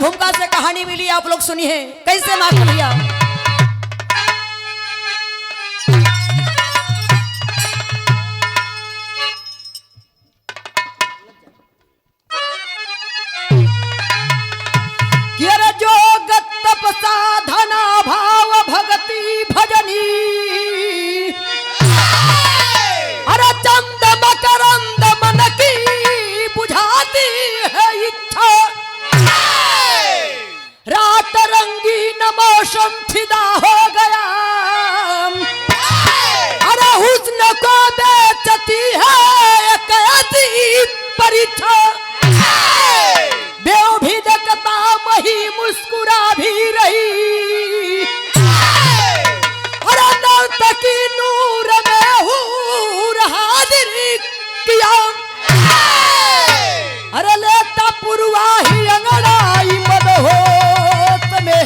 झुमका से कहानी मिली, आप लोग सुनिए कैसे मास्टर भैया। जोग तप साधना भाव भक्ति भजनी, अरे चंद मकरंद मन की बुझाती है इच्छा, रात रंगीन मौसम फिदा हो गया, अरे हुस्न को बेचती है एक अजीब परीक्षा, बेव भी देखता मही मुस्कुरा भी रही, और नौत की नूर में हूर हाजिर किया, अरे लेता पुरवाही अंगड़ाई मदहोत में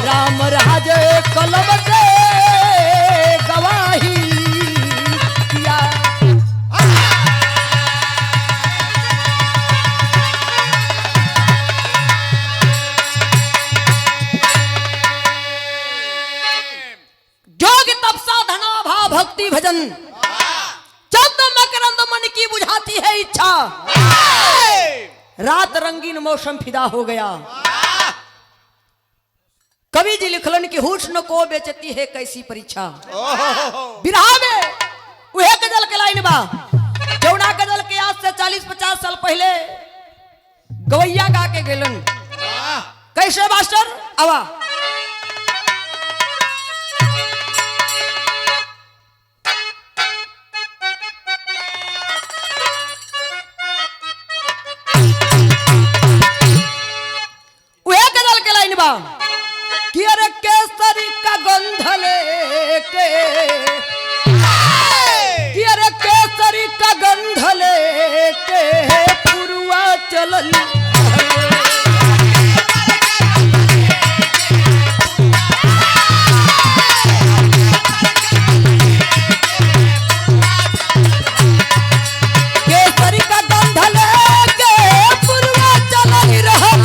राम राज कलम से गवाही किया। भक्ति भजन चंद मकरंद मन की बुझाती है इच्छा, रात रंगीन मौसम फिदा हो गया। कवि जी लिखलन की हुस्न को बेचती है कैसी परीक्षा, बिरहा में वह गजल के लाइन बा जौना गजल के आज से 40-50 साल पहले गवैया गा के गेलन। कैसे मास्टर आवा कि अरे केसरी का गंध लेके, कि अरे केसरी का गंध लेके पुरवा चलल, केसरी का गंध लेके पुरवा चलल रहा,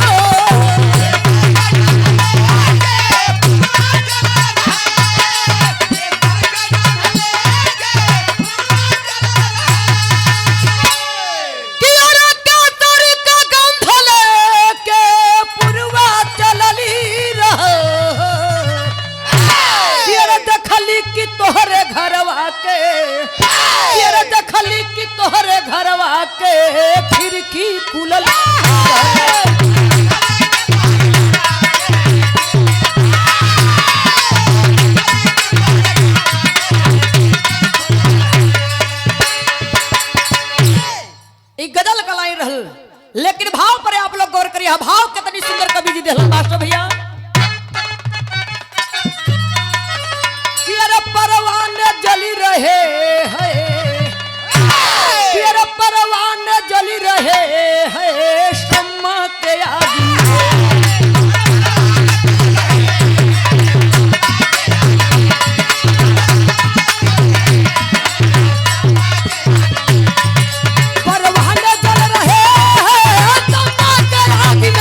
तोहरे घरवा के, ये देखली कि तोहरे घरवा के खिड़की खुलल, एक गजल का लाइन रहल, लेकिन भाव पर आप लोग गौर करिए। भाव कितनी सुंदर कवि जी दिल मास्टर भैया। परवाने जली रहे हैं, परवाने जली रहे हैं शम्मा के आगे, परवाने जल रहे हैं शम्मा के आगे,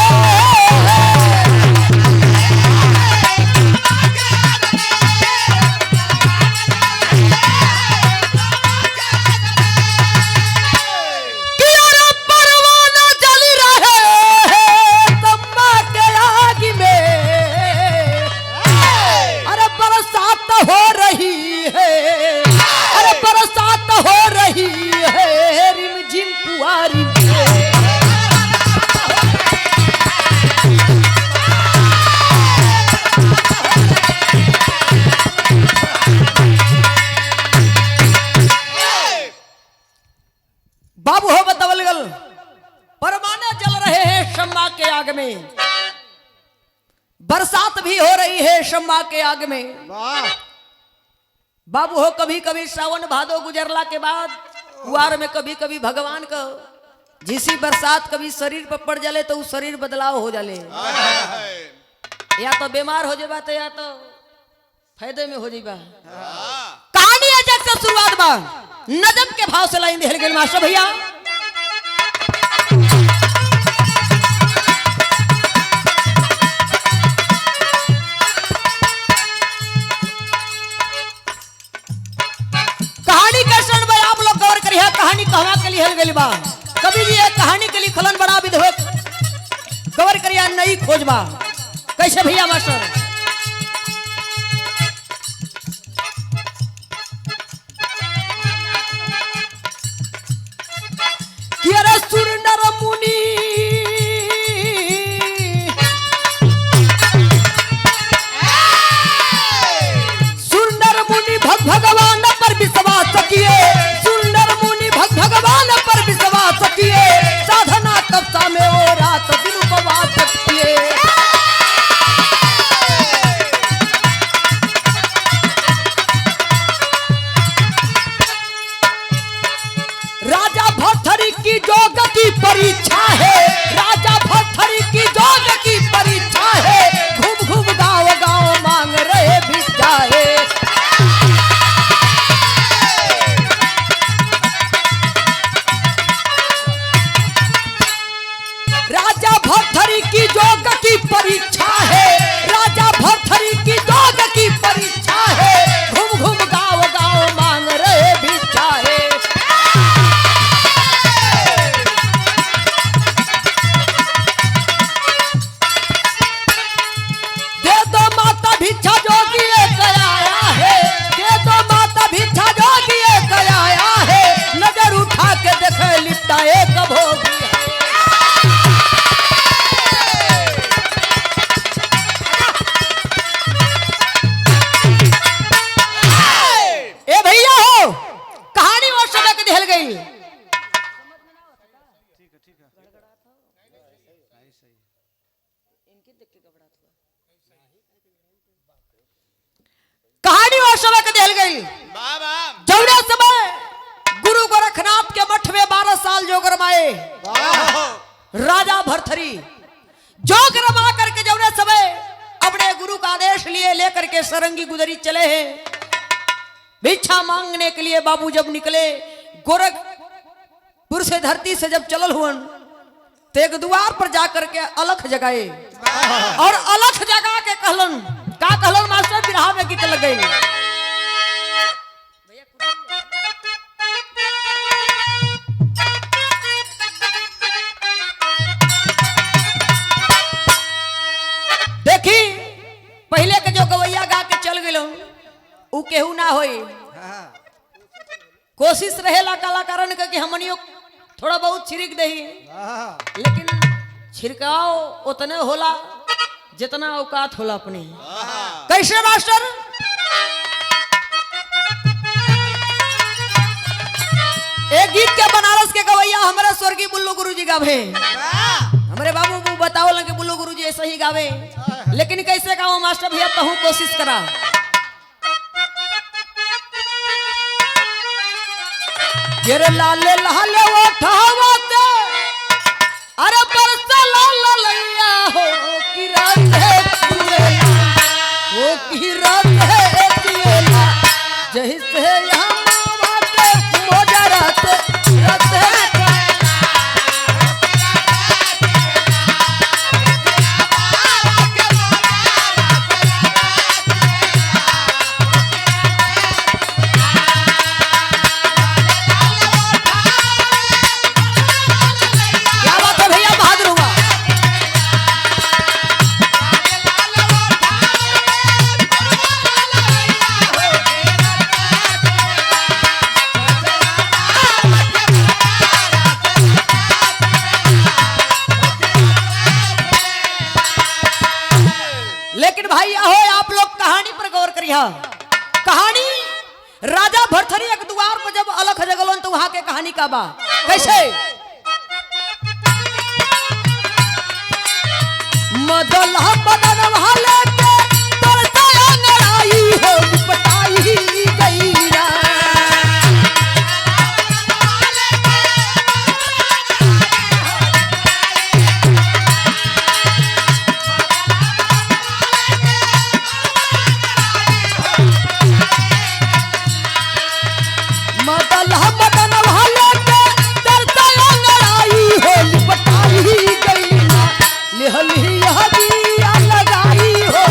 बाबू हो बतवलगल परवाने जल रहे हैं शम्मा के आग में, बरसात भी हो रही है शम्मा के आग में। बाबू हो कभी कभी सावन भादो गुजरला के बाद कुआर में कभी कभी भगवान का जिसी बरसात कभी शरीर पर पड़ जाले तो शरीर बदलाव हो जाले, या तो बीमार हो जाबा तो या तो फायदे में हो जाबा। कहानी अजब से शुरुआत बा नजम के भाव से लाइन दिहल गेल मास्टर भैया। गई बा। कवि जी एक कहानी के लिखलन बड़ा विधवत गवर करिया नई खोजबा। कैसे भैया मास्टर? कि अरे सुर नर मुनि भगवान पर विश्वास किए, सुंदर मुनि भगवान पर विश्वास किए, साधना तपसा में वो रात दिन उपवास किए। राजा भर्तृहरि की जोग की परीक्षा है, राजा भर्तृहरि की जोग की परीक्षा है, घूम घूम गाँव गाँव मांग रहे भिक्षा है। भर्तृहरि की जोग की परीक्षा है, राजा भर्तृहरि की जोग की परीक्षा है, घूम घूम गाँव गाँव मांग रहे भिक्षा है। दे दो माता भिक्षा जोगी एक आया है, दे दो माता भिक्षा जोगी एक आया है, नजर उठा के देखे लिपटा एक भोगी है। कहानी और समय के दिल गई। जौने समय गुरु गोरखनाथ के मठ में 12 साल जोग रमाए राजा भर्तृहरि, जोग रमा करके जौने समय अपने गुरु का आदेश लिए लेकर के सरंगी गुजरी चले हैं भिक्षा मांगने के लिए। बाबू जब निकले गोरखपुर से धरती से जब चलल हुआ तो एक द्वार पर जाकर के अलख जगाए और अलख जगा के कहलन का कहलन मास्टर बिरहा में गीत लग गई। देखी पहले के जो गवैया गा के चल गए उ केहू ना होई, कोशिश रहेला कलाकारन के कि हमनियो थोड़ा बहुत छिड़क दही, लेकिन छिड़काव उतने होला जितना औकात होला अपनी। कैसे मास्टर? एक गीत के बनारस के गवैया हमारे स्वर्गीय बुल्लू गुरुजी गावे, हमारे बाबू बताओ कि बुल्लू गुरुजी ऐसे ही गावे, लेकिन कैसे गाओ मास्टर भैया तहु कोशिश करा। गिर लाले लाले उठावते अरे परसा लाला लैया हो कि रात है तुएला, हो कि रात है तुएला, जही से यहाँ मावाते मोजा रात रात है। लेकिन भाई अहो आप लोग कहानी पर गौर करिए। कहानी राजा भर्तृहरि एक द्वार पर जब अलख जगलन तो वहां के कहानी का बा कैसे? मदला बदन वाले के तरसाया लड़ाई हो पटाई गई रा, लगाई हो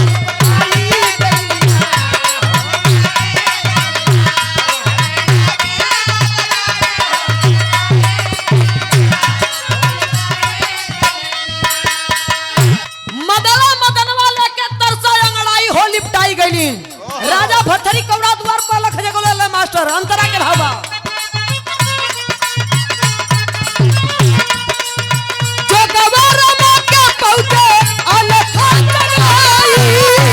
गईलीन। राजा भरथरी कौड़ा द्वार पर लख जगले ले मास्टर अंतरा के भावा जो गवारा में के पहुंचे अलखा जगाई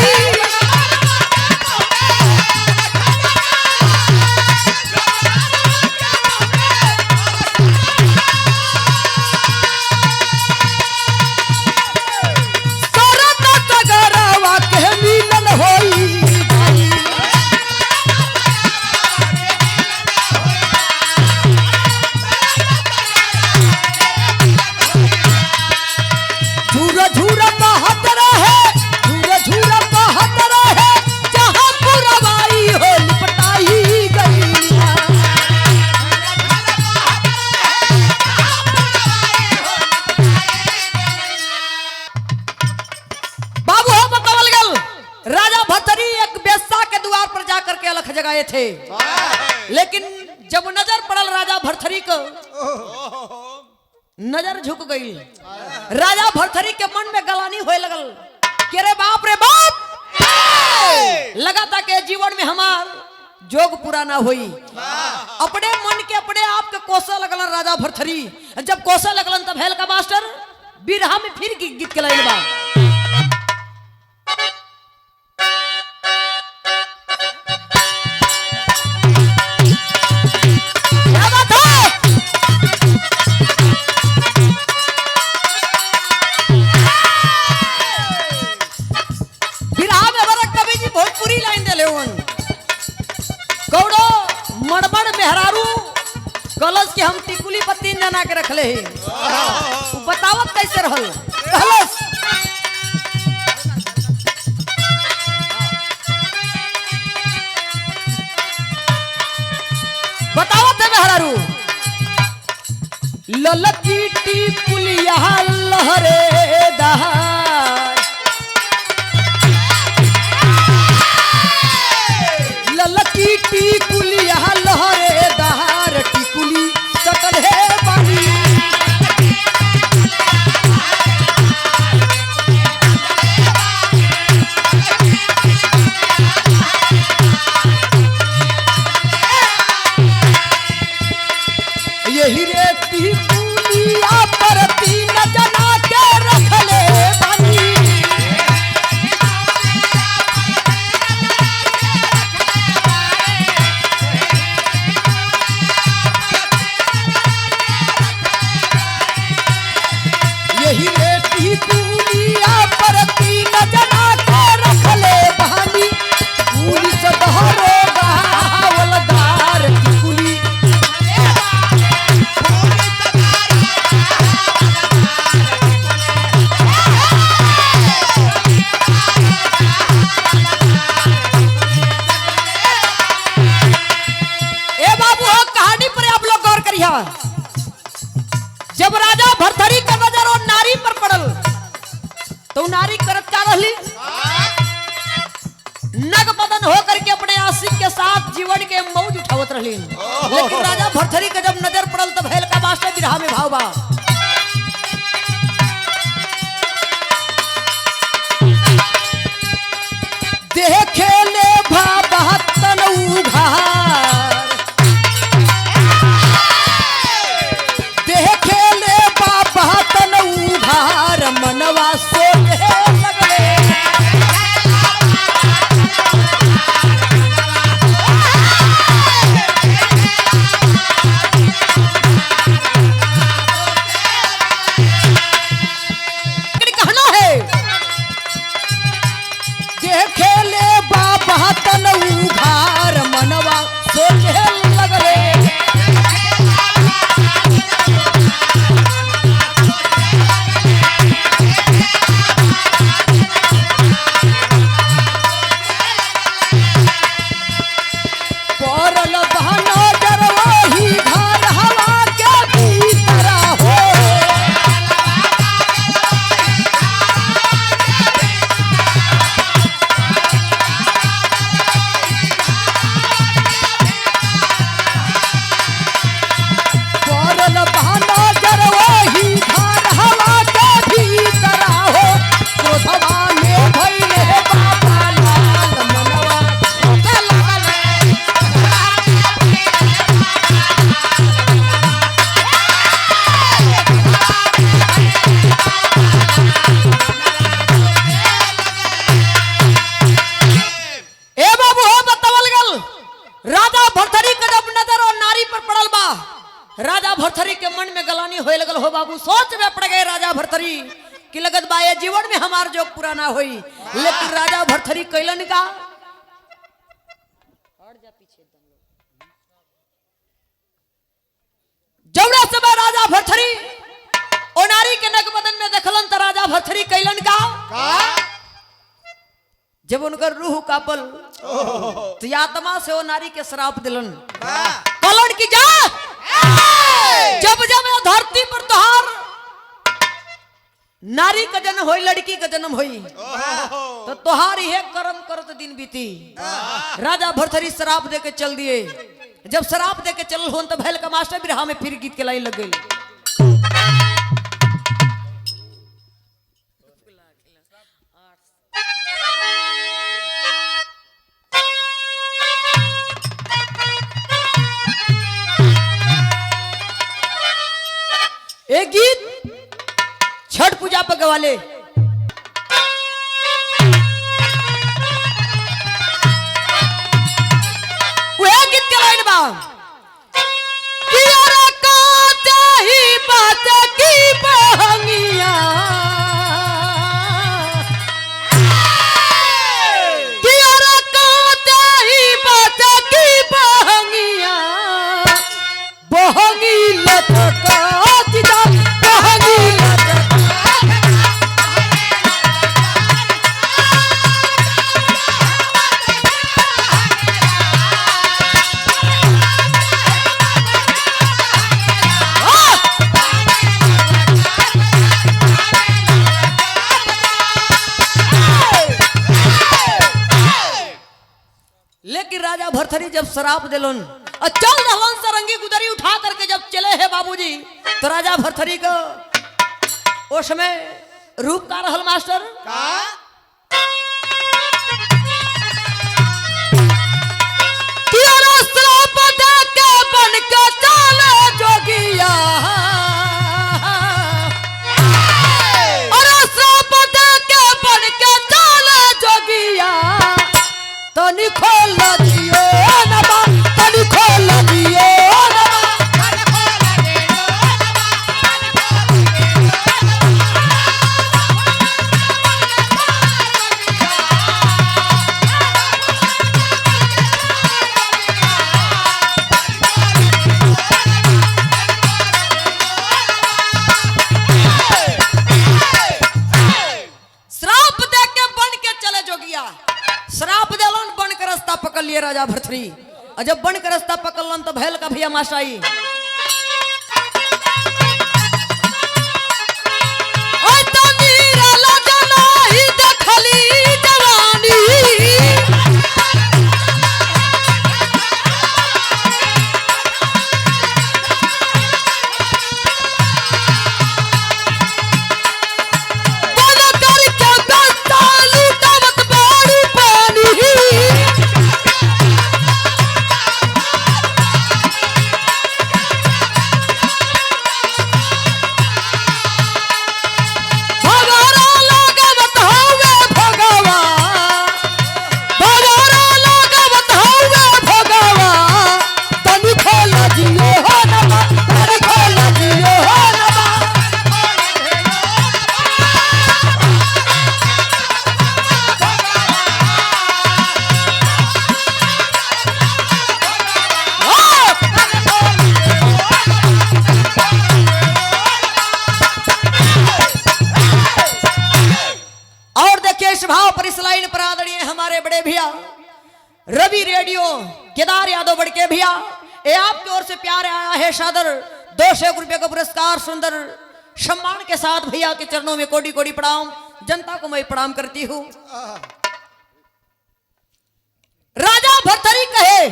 जगाए थे। लेकिन जब नजर पड़ल राजा भरथरी को नजर झुक गई। राजा भरथरी के मन में गलानी होए लगल कि रे बाप लगा था कि जीवन में हमार जोग पूरा ना हुई। अपने मन के अपने आप के कोसा लगल राजा भरथरी। जब कोसा लगलन तब हेल का मास्टर बिरहा में फिर गीत के लाइन बा कलश के हम टिकुली पर 3 जना के रखले ही बतावत कैसे रहल कलश बतावत है मेहरारू ललकी टिकुलिया लहरे दहार ललकी टिकुलिया लहरे दहार टिकुली सकल है पानी यही रे टिकुलिया पर 3 जना के रखले पानी यही रे टिकुलिया पर 3 जना के रखले बहानी पुलिस दहरो गावलदार टिकुली ए बाबू हो कहानी पर आप लोग गौर करिए। जब राजा भरथरी का नजर और नारी पर पड़ल तो नारी करत का रहली नग बदन होकर के अपने आशिक के साथ जीवन के मौज उठावत रहली। लेकिन राजा भरथरी का जब नजर पड़ल तब हेल का मास्टर बिरहा में भाव बा देखे ले भातन उघार देखे ले भातन उघार मनवा सोचे लगले कहना है देखे ले राजा भरथरी के मन में गलानी होए लगल हो बाबू, सोच में पड़ गए राजा भरथरी कि लगत बा ये जीवन में हमार जो पूरा ना होई। लेकिन राजा भरथरी कैलन का, जौड़ा समय राजा भरथरी ओ नारी के नग बदन में देखलन त राजा भरथरी कैलन का, जब उनकर रूह कापल तो आत्मा से वो नारी के श्राप दिलन, कलन की जा जब जब धरती पर तोहार नारी का जन्म होई, लड़की का जन्म होई, तो तोहार यह कर्म करत दिन बीती। राजा भरथरी श्राप दे के चल दिए। जब शराब दे के चल हो तो भैल का मास्टर बिरहा में फिर गीत के लाइन लग गई। एक गीत छठ पूजा पर गवाले, वह गीत के लाइन बा कि अरे काते ही बात की बहंगिया, कि अरे काते ही बात की बहंगिया, बहंगी लटका जा बहंगी लेकिन राजा भरथरी जब शराब दिलन और चल रहलन सरंगी गुदरी उठा करके जब चले है बाबूजी, तो राजा भरथरी को उस समय रूप का रहल मास्टर कि अरे श्राप दे के बन के चले जोगिया, अरे श्राप दे के बन के चले जोगिया, तनी खोल दियो नबा, तनी खोल दियो नबा, श्राप दे के बन के चले जोगिया। श्राप देलन, बन के रास्ता पकड़ लिए राजा भरथरी। और जब बन के रास्ता पकड़लन तो भैल का भैया माशाई रवि रेडियो केदार यादव बड़के भैया, ये आपकी ओर से प्यार आया है सादर 200 रुपए का पुरस्कार सुंदर सम्मान के साथ भैया के चरणों में कोटि कोटि प्रणाम, जनता को मैं प्रणाम करती हूँ। राजा भरथरी कहे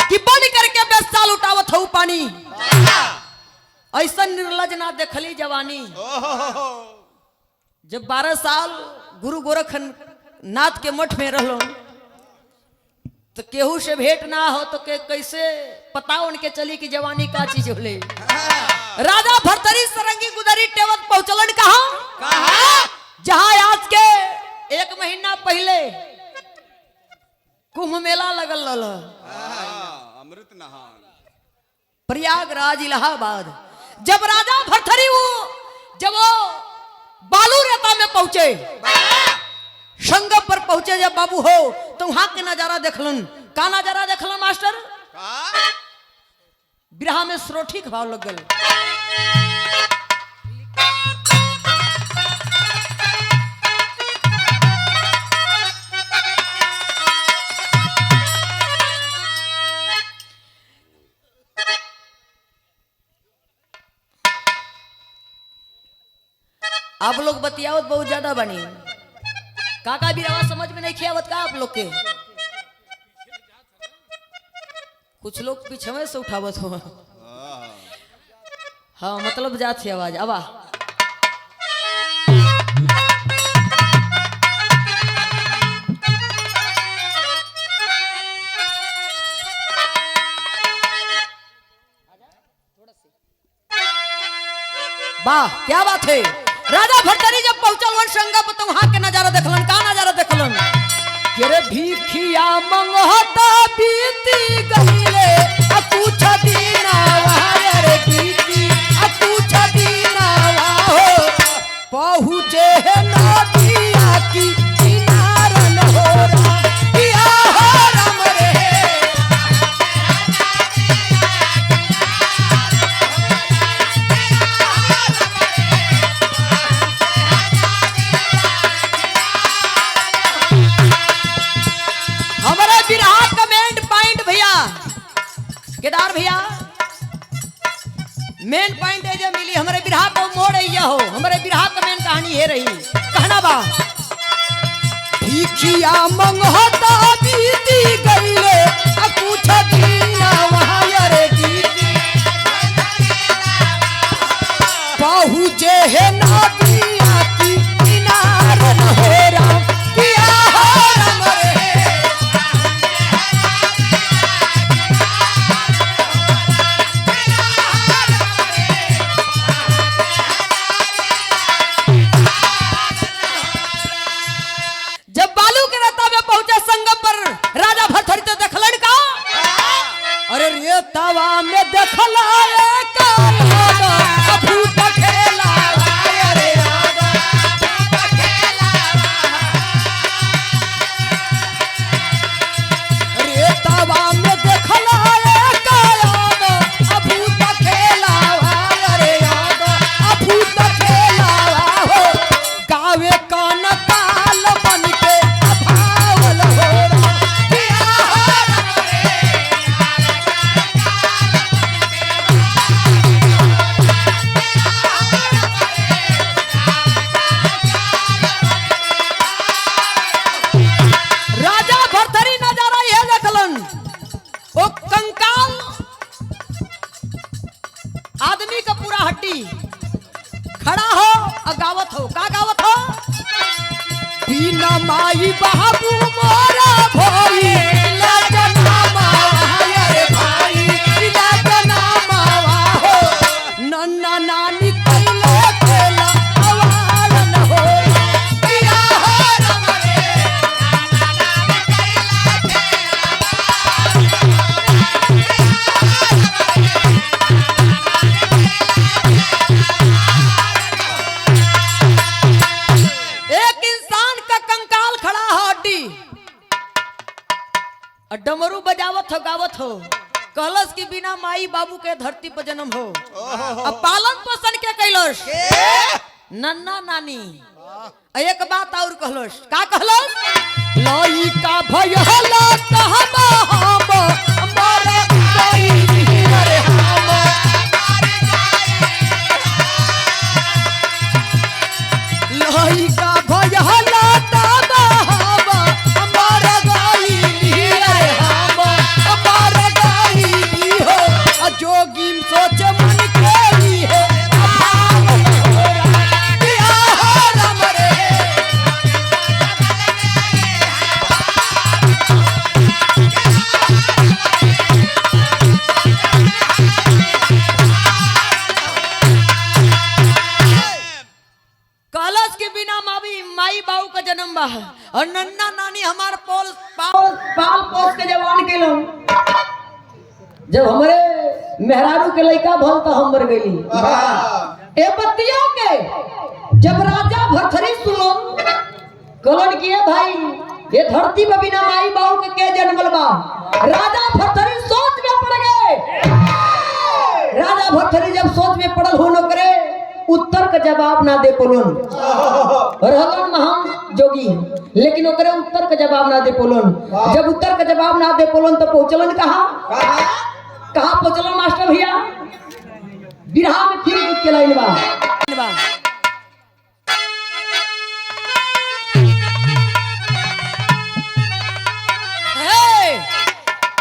कि बन करके 20 साल उठावत हूँ पानी, ऐसा निर्लज ना देखली जवानी। जब 12 साल गुरु गोरखनाथ के मठ में रहलो तो केहू से भेंट ना हो तो कैसे पता उनके चली कि जवानी का चीज होले। राजा भरथरी सरंगी गुदरी टेवत पहुंचलन कहा जहां आज के 1 महीना पहले कुंभ मेला लगल रहा, अमृत नहान प्रयागराज इलाहाबाद। जब राजा भरथरी जब वो बालू रेता में पहुंचे, संगम पर पहुंचे जब बाबू हो, तो वहां के नजारा देखलन। का नजारा देखलन मास्टर? बिरहा में श्रोठी के भाव लग गल। आप लोग बतियावत बहुत ज्यादा बनी, काका भी आवाज समझ में नहीं खियावत का आप लोग के? कुछ लोग पीछे से उठावत हो। हाँ मतलब जात से आवाज आवा। वाह क्या बात है। राजा भरथरी जब पहुंचल वन संगम तो वहां के नजारा देखलन। का नजारा देखलन? रे भीखिया मंगहता बीती गईले कुछ दिनवा, रे बीती कुछ दिनवा हो, पहुंचे है नदिया की किनारन हो किया हो राम रे। बिरहा कमेंट पॉइंट भैया केदार भैया, मेन पॉइंट है जो मिली हमारे बिरहा को मोड़ यह हो। हमारे बिरहा कमेंट कहानी है रही कहना बा, भीखिया मंगहता बीती गईले कुछ दिनवा, रे बीती पहुंचे है नदिया की किनारन हो राम किया हो राम रे। तवा में देखला भूत खेला, रे तवा में देखला भूत खेला, रे भूत खेला हो, गावे कान ताल बन के भावल हो आदमी का पूरा हड्डी खड़ा हो और गावत हो। का गावत हो? बिना माई बाबू मोरा भाई लाजना मावा, रे भाई लाजना मावा हो, नन्ना नानी कैले केला अवाल न हो किया हो राम रे। डमरू बजावत हो गावत हो, कलश की बिना माई बाबू के धरती पर जन्म हो। अब पालन पोषण के कैलस नन्ना नानी। एक बात और कहलस, का कहलस? लई का भयला कहबा हम मारे गई रे हम, लई का भयला कहबा हम मारे गई रे हम, मारे गई हो जोगी सोच मन के है राम रे। कलश के बिना माई बाबू का जन्म बा और नन्ना नानी हमार पाल पोस के जवान के लो। जब हमारे मेहरारू के लड़का भल तो हम मर गई। ए बतिया के जब राजा भरथरी सुनो कलन किए भाई ये धरती में बिना माई बाबू के जन्मल बा। राजा भरथरी सोच में पड़ गए। राजा भरथरी जब सोच में पड़ल हो न करे उत्तर का जवाब ना दे पोलन रहलन महान जोगी, लेकिन ओकरे उत्तर का जवाब ना दे पोलन। जब उत्तर का जवाब ना दे पोलन तो पहुंचलन कहाँ पहुंचलन मास्टर भैया? बिरहा में फिर गीत के लाइन बा।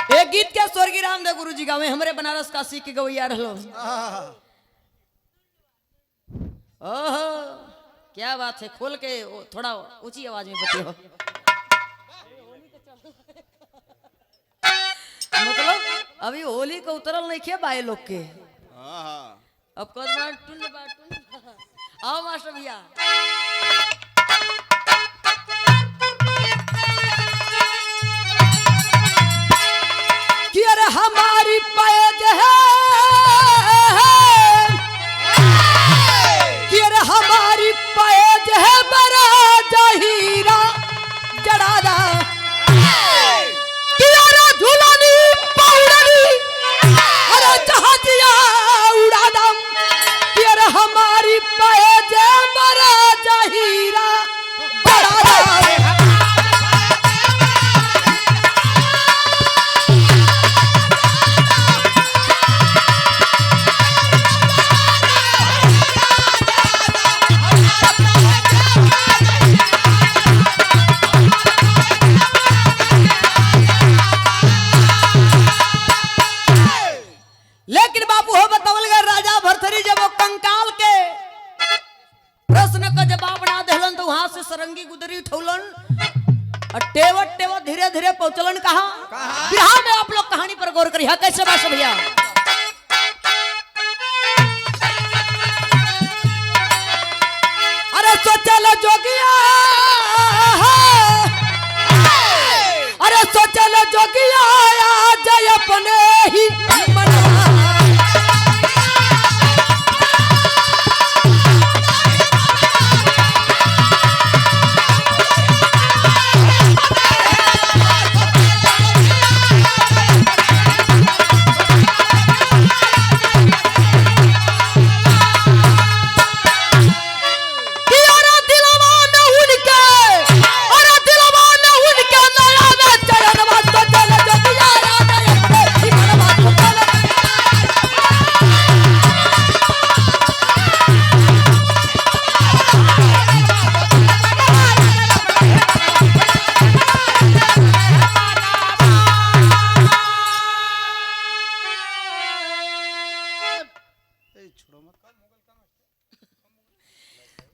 एक गीत के स्वर्गीय रामदेव गुरु जी गावे हमरे बनारस काशी के गवैया रहलो। ओहो क्या बात है, खोल के थोड़ा ऊंची आवाज में बतियो। मतलब अभी होली को उतरल नहीं किया बाए लोग के। अब टुन आओ मास्टर भैया। कि अरे हमारी पैज है कि अरे हमारी पैज है बड़ा जहीरा जड़ादा कि अरे झूलनी पौड़नी अरे जहाजिया उड़ादा कि अरे हमारी पैज है बड़ा जहीरा जड़ादा। लेकिन बाबू हो बतावल गए राजा भरथरी जब वो कंकाल के प्रश्न का जवाब ना देलन तो वहां से सरंगी गुदरी उठौलन और टेवट टेवट धीरे धीरे पहुंचलन कहां? बिहार में आप लोग कहानी पर गौर करिए कैसे बात भैया। अरे सोचल जोगिया अरे सोचल जोगिया जय अपने ही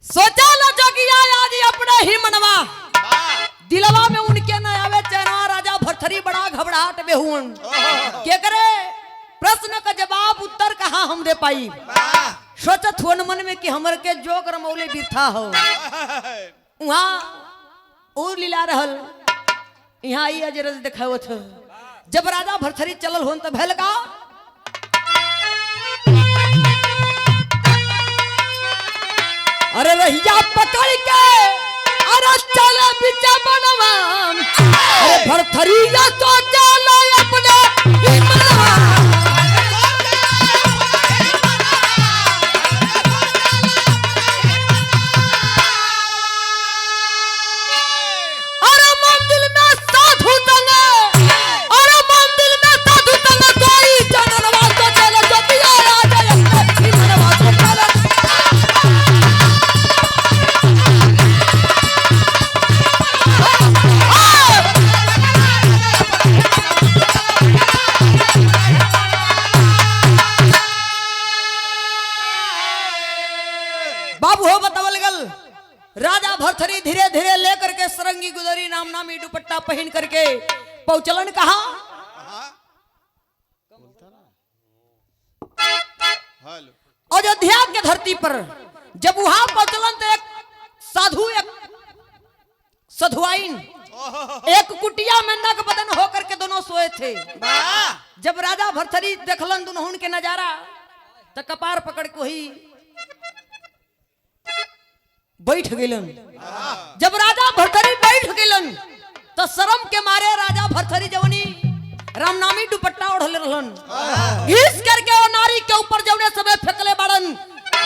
सोचा लो जोगिया आज अपने ही मनवा दिलवा में उनके न आवे चेना। राजा भरथरी बड़ा घबराहट में हुन के करे प्रश्न का जवाब उत्तर कहाँ हम दे पाई। सोचत हुन मन में कि हमर के जोग रमौले बिरथा हो वहां और लीला रहल यहाँ आई अजरज देखावत। जब राजा भरथरी चलल होन त भेल का अरे रहिया पकड़ के अरे चले बीच बनवा अरे भरथरी या तो चले अपने ही मनवा। अरे मंदिर में साधु तंगे अरे मंदिर में साधु तंगे कोई जनवा तो चले जो दिया राजा अपने ही मनवा तो चले। बाबू हो बतावल गल राजा भरथरी धीरे धीरे लेकर के सरंगी गुदरी नाम नामी दुपट्टा पहन करके पहुंचलन कहा अयोध्या के धरती पर। जब वहां पहुंचलन तो एक साधु एक सधुआइन एक कुटिया में नग बदन होकर के दोनों सोए थे। जब राजा भरथरी देखलन दुनहुन के नजारा तो कपार पकड़ के वही बैठ गेलन। जब राजा भरथरी बैठ गेलन तो शर्म के मारे राजा भरथरी जवनी रामनामी दुपट्टा ओढ़ले रहलन, घिस करके वो नारी के ऊपर जवने समय फेंकले बाड़न।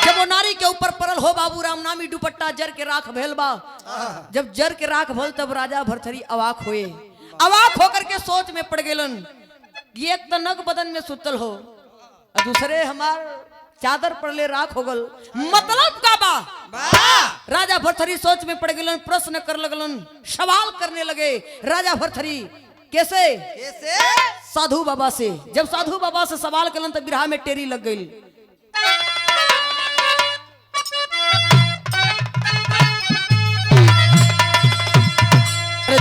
जब वो नारी के ऊपर पड़ल हो बाबू रामनामी दुपट्टा जर के राख भेल बा। जब जर के राख भल तब राजा भरथरी अवाक हुए। अवाक होकर के सोच में पड़ गेलन, एक तो नग बदन में सुतल हो, दूसरे हमार चादर पड़ले राख हो गल, मतलब का बा? राजा भरथरी सोच में पड़ गलन, प्रश्न कर लगलन, सवाल करने लगे। राजा भरथरी कैसे? साधु बाबा से। जब साधु बाबा से सवाल करलन तो बिरहा में टेरी लग गई।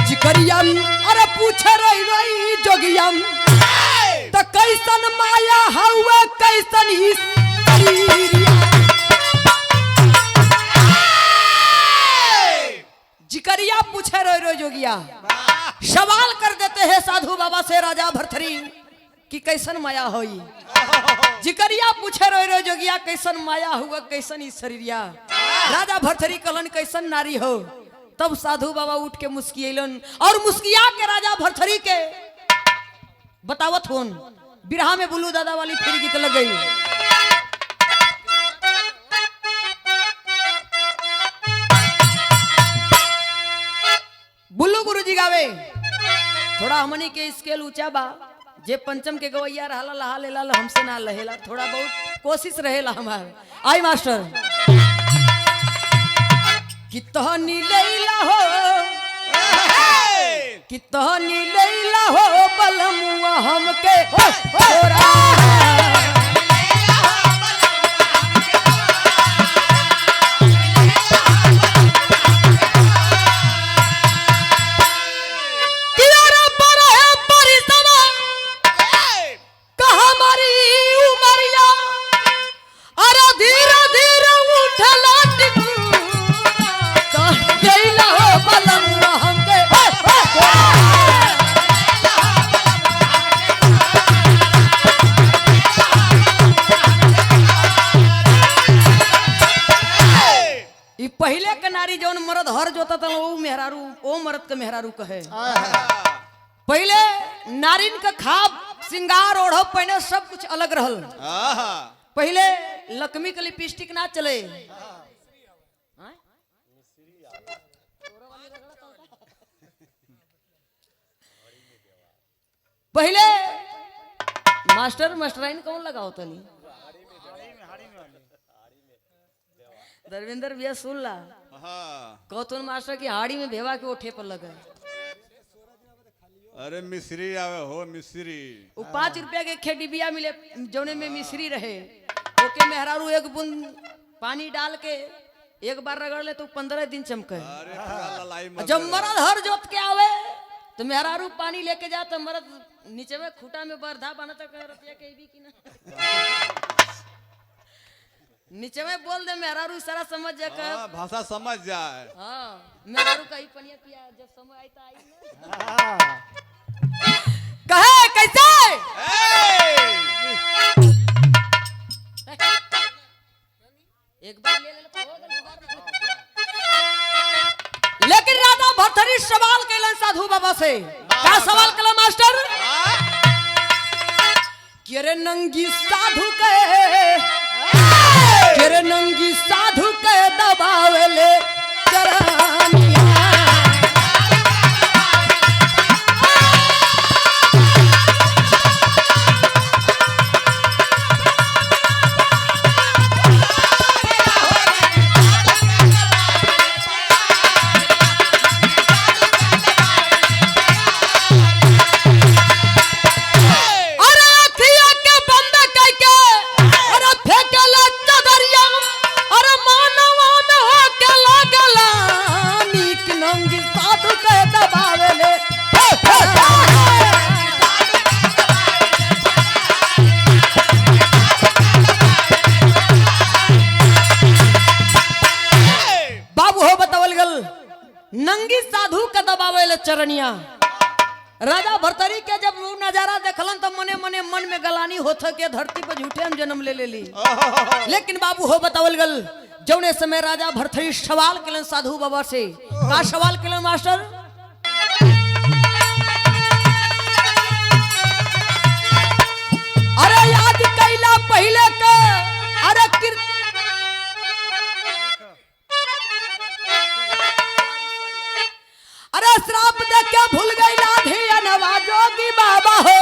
जिकरियम अरे पूछे रही जोगियम तो कैसन माया हुआ कैसन ही जिकरिया पूछे रो जोगिया, सवाल कर देते हैं साधु बाबा से राजा भरथरी कि कैसन माया होई। जिकरिया पूछे रो जोगिया कैसन माया हुआ कैसन ही शरीरिया। राजा भरथरी कहलन कैसन नारी हो। तब साधु बाबा उठ के मुस्कियलन और मुस्किया के राजा भरथरी के बतावत होन। बिरहा में बुल्लू दादा वाली फिर गीत लग गई। बुल्लू गुरुजी गावे, थोड़ा हमनी के स्केल ऊंचा बा। जे पंचम के गवैया रहला लहा लेला हमसे ना लहेला, थोड़ा बहुत कोशिश रहेला हमार। आई मास्टर कितनी लैला हो कितनी लैला हो बलमुआ हमके छोरा पहले के नारी जौन मर्द हर जोता था वो मेहरारू, वो मर्द के मेहरारू कहे। पहले नारिन का खाब सिंगार ओढ़ पहने सब कुछ अलग रहल। पहले लक्ष्मी के लिपस्टिक ना चले। पहले मास्टर मास्टराइन कौन लगाओ तनी धर्मेंद्र भैया सुन ला। कौतुन मास्टर की हाड़ी में भेवा के ओठे पर लगा। अरे मिश्री आवे हो मिश्री। वो 5 रुपया के खेडी बिया मिले जौने में मिश्री रहे। ओके मेहरारू एक बूंद पानी डाल के एक बार रगड़ ले तो 15 दिन चमके। जब मर्द हर जोत के आवे तो मेहरारू पानी लेके जा तो मर्द नीचे में खूटा में बरधा बना तक नीचे में बोल दे मेहरारू सारा समझ जाकर भाषा समझ जाए। हाँ मेहरारू का ही पनिया पिया जब समय आई तो आई कहे कैसे एक बार ले ले तो हो गया। लेकिन राजा भरथरी सवाल कैलन साधु बाबा से। क्या सवाल कैला मास्टर? केरे नंगी साधु केरे नंगी साधु के दबावेले चरानिया। नंगी साधु का दबावे चरनिया। राजा भरथरी के जब नजारा देख देखलन तो मने मने मन में गलानी होत के धरती पर झूठे हम जन्म ले ली। लेकिन बाबू हो बतावल गल जौने समय राजा भरथरी सवाल केलन साधु बाबा से। का सवाल केलन मास्टर? अरे याद कैला पहले का अरे श्राप दे क्या भूल गई लाधी नवाजोगी बाबा हो।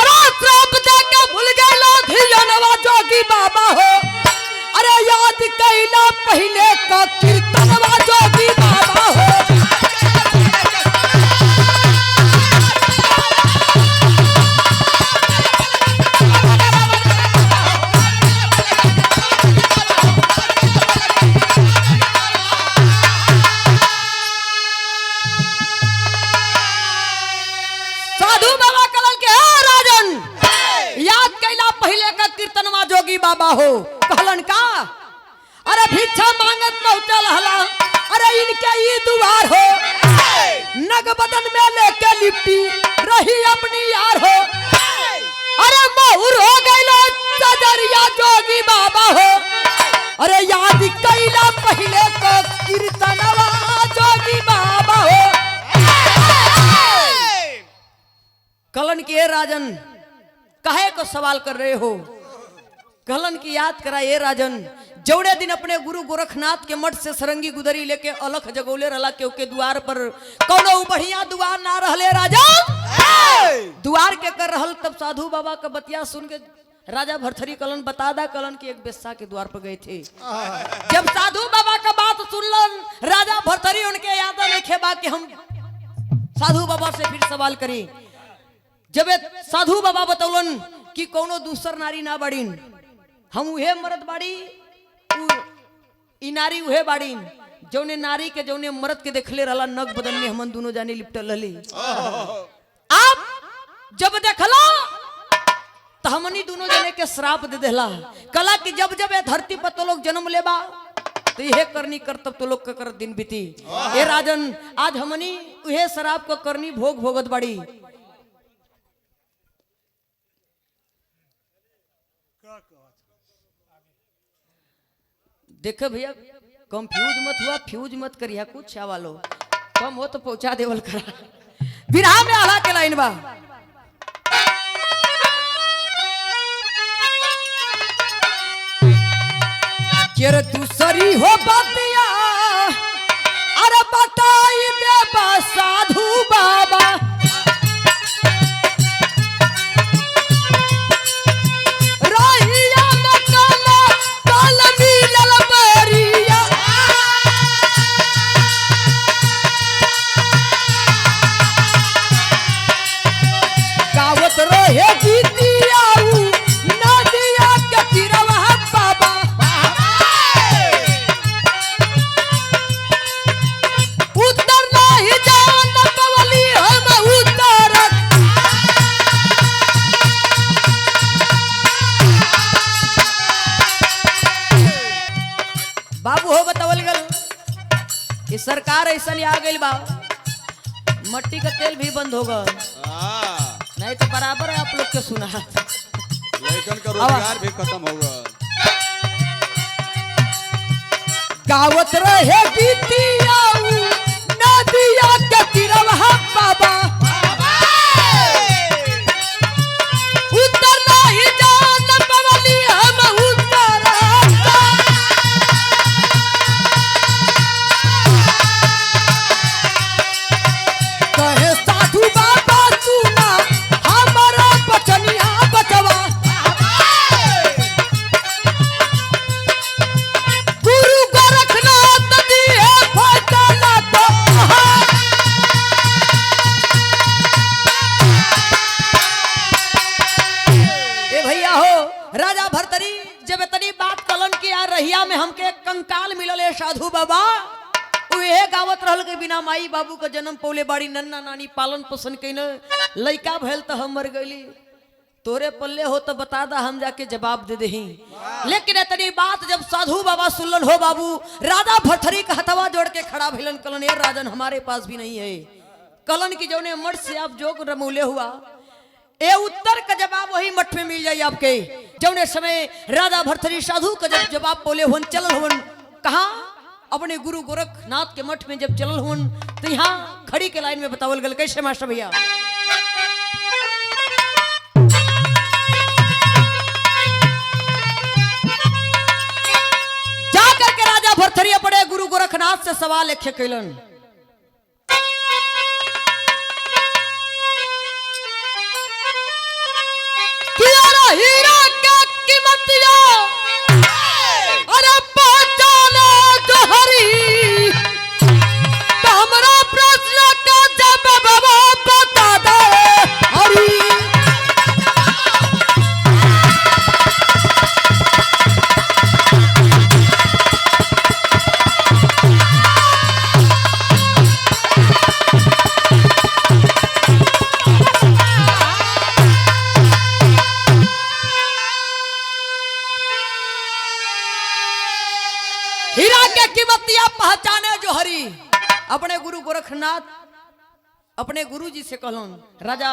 अरे श्राप दे क्या भूल गई लाधी नवाजोगी बाबा हो। अरे याद कैला पहले का कीर्तन नवाजोगी बाबा हो। जोगी बाबा हो कहलन का अरे भिक्षा मांगत पहुंचल हला। अरे इनके ये दुआर हो नग बदन में लेके लिपटी रही अपनी यार हो। अरे महुर हो गईलो सजरिया जोगी बाबा हो। अरे याद कैला पहले को कीर्तनवा जोगी बाबा हो। कलन के राजन काहे को सवाल कर रहे हो? कहलन की याद करा ये राजन जौड़े दिन अपने गुरु गोरखनाथ के मठ से सरंगी गुदरी लेके अलख जगौले रहला के द्वार पर कौनो बढ़िया द्वार ना रहले राजा द्वार के कर रहल। तब साधु बाबा का बतिया सुन के राजा भरथरी कलन बता दा कलन की एक बेस्सा के द्वार पर गए थे। जब साधु बाबा का बात सुनलन राजा भरथरी उनके याद नहीं खेबा कि हम साधु बाबा से फिर सवाल करी। जब साधु बाबा बतौलन कि कोनो दूसर नारी ना बाड़ीन हम उहे मर्द बाड़ी ई नारी उहे बाड़ीन जौने नारी के जौने मर्द के देखले रहला नग बदन में हमन दोनों जाने लिपटल रहली। आप जब देखला तो हमनी दोनों जने के श्राप दे देला कला कि जब जब ये धरती पर तो लोग जन्म लेबा तो यह करनी कर तब तो लोग का कर दिन बीती। ए राजन आज हमनी उहे श्राप को करनी भोग भोगत बाड़ी। देखो भैया कंफ्यूज मत हुआ फ्यूज मत करिया कुछ वालो कम हो तो पहुंचा देवल करा। विराह में आला के लाइन बा केर दूसरी हो बतिया अरे बताई दे बा साधु बाबा। बाबू हो बतावल गल कि सरकार ऐसा आ गई बा मट्टी का तेल भी बंद होगा नहीं तो बराबर है आप लोग के सुना लेकिन का रोजगार भी खत्म होगा। गावत रहे गीतिया नदिया के तिरवा बाबा उतर नहीं जान पवली हम उतर। कहे साधु बाबा सुना हमारा बचनिया बचवा गुरु गोरखनाथ दिए फैसला तो ए भैया हो राजा भरतरी जब इतनी बात कलन की यार रहिया में हमके कंकाल मिलल है साधु बाबा उहे गावत रहल के बिना माई बाबू का जन्म पौले बाड़ी नन्ना नानी पालन पोषण कइने लइका भइल तो हम मर गइली तोरे पल्ले हो तो बता दा हम जाके जवाब दे दही। लेकिन इतनी बात जब साधु बाबा सुनलन हो बाबू राजा भरथरी का हथवा जोड़ के खड़ा भइलन कलन ए राजन हमारे पास भी नहीं है कलन की जौने मठ से आप जोग रमूले हुआ ए उत्तर का जवाब वही मठ में मिल जाए आपके। जौने समय राजा भरथरी साधु का जब जवाब बोले हुन चलल हुन कहा अपने गुरु गोरखनाथ के मठ में जब चलल हुन तो यहाँ खड़ी के लाइन में बतावल गल कैसे मास्टर भैया। जाकर के राजा भरथरी अपने गुरु गोरखनाथ से सवाल एक कैलन हीरा का कीमतिया अरे पहचाने जो हरी तो हमरा प्रश्न का जवाब बता दे हरी। हीरा के कीमतिया पहचाने जो हरी अपने गुरु गोरखनाथ अपने गुरु जी से कहलन राजा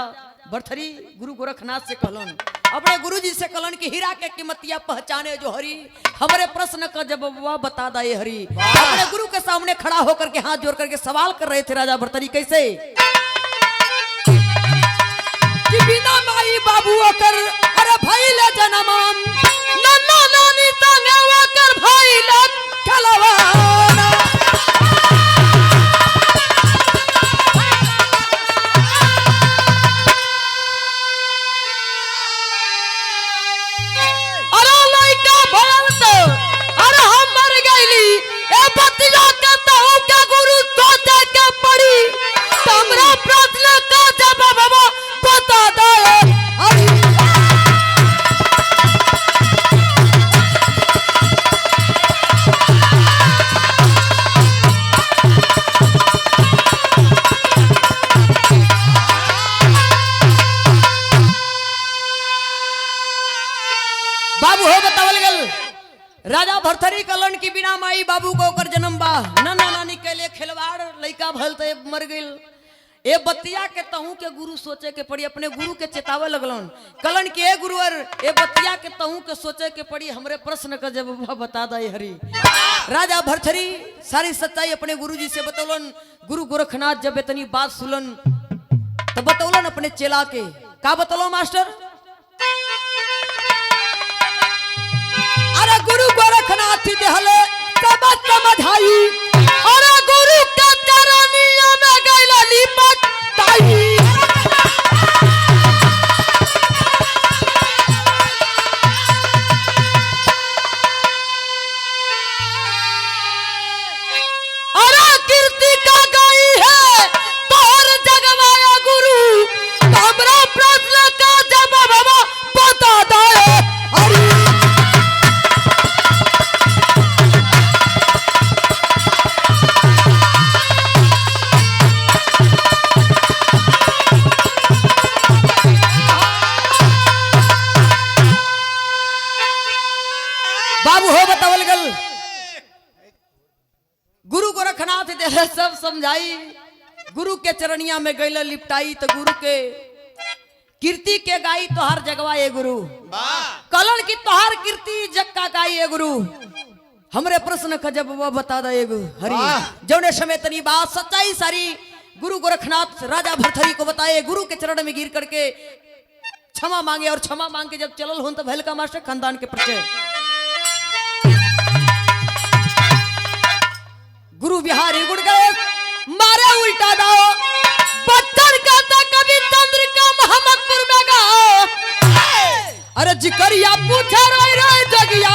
भरथरी गुरु गोरखनाथ से कहलन अपने गुरु जी से कहलन कि हीरा के कीमतिया पहचाने जो हरी हमारे प्रश्न का जवाब बता दे हरी। अपने गुरु के सामने खड़ा होकर के हाथ जोड़ करके सवाल कर रहे थे राजा भरथरी कैसे कि बिना माई बाबू कर अरे भाई ले जनमान नन्ना नानी संगे कर भाई ले खलवाना अरे लइका भरत अरे हम मर गइली ए बतिया के तहु के गुरु सोचे के पड़ी हमरा प्रश्न का जवाब बता दे हरी। बाबू हो बतावल गल राजा भरथरी कलन की बिना माई बाबू को ओकर जन्म बा नन्ना नानी के लिए खिलवाड़ लइका भल तो मर गइल ए बतिया के तहु के गुरु सोचे के पड़ी अपने गुरु के चेतावे लगलन कलन के ए गुरुवर ए बतिया के तहु के सोचे के पड़ी हमरे प्रश्न का जवाब बता दे हरी। राजा भरथरी सारी सच्चाई अपने गुरु जी से बतौलन। गुरु गोरखनाथ जब इतनी बात सुनलन तो बतौलन अपने चेला के का बतौलो मास्टर अरे गुरु गोरखनाथ देहले सब समझाई अरे गुरु के चरनिया में गइला लिपट ताई अरे कीर्ति का गई है तोर जगवाया गुरु हमरा प्रश्न का जवाब बता दे हरी। बाबू हो बतावल गल गुरु गोरखनाथ देह सब समझाई गुरु के चरनिया में गैल लिपटाई तो गुरु के कीर्ति के गाई तोहार जगवा ए गुरु कलन की तोहार कीर्ति जग का गाई ए गुरु हमरे प्रश्न का जवाब बता दे हरी। जौने समय तनी बात सच्चाई सारी गुरु गोरखनाथ राजा भरथरी को बताए गुरु के चरण में गिर करके क्षमा मांगे और क्षमा मांग के जब चलल हुन तो भैल का मास्टर खानदान के परिचय गुरु बिहारी गुड़ गए मारे उल्टा दाओ बच्चर का कभी चंद्र का मोहम्मदपुर में गाओ अरे जिकरिया पूछे रहे जगिया